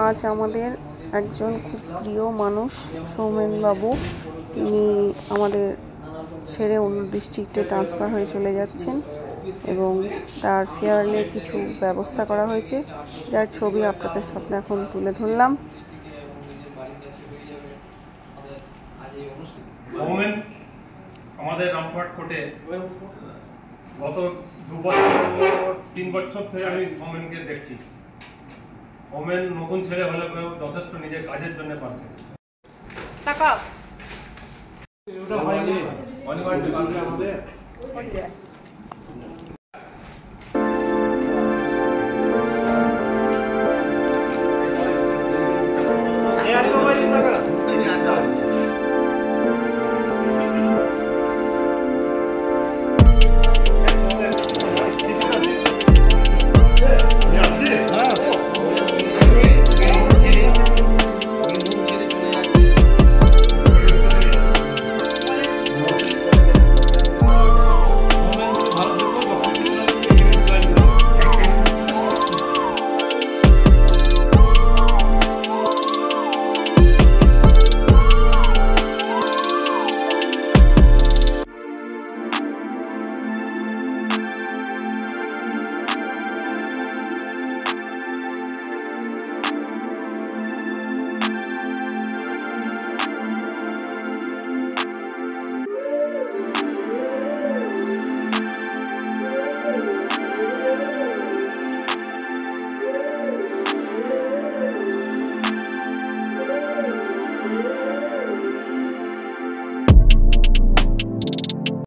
আজ আমাদের একজন খুব প্রিয় মানুষ সৌমেনবাবু, তিনি আমাদের ছেড়ে অন্য ডিস্ট্রিক্টে ট্রান্সফার হয়ে চলে যাচ্ছেন এবং তার ফেয়ারওয়েলের কিছু ব্যবস্থা করা হয়েছে, যার ছবি আপনাদের সামনে এখন তুলে ধরলাম। সৌমেন আমাদের রামপুরহাট কোর্টে গত 2-3 বছর থেকে আমি সৌমেনকে দেখছি। সৌমেন নতুন ছেলে হলে যথেষ্ট নিজের কাজের জন্য পারফেক্ট।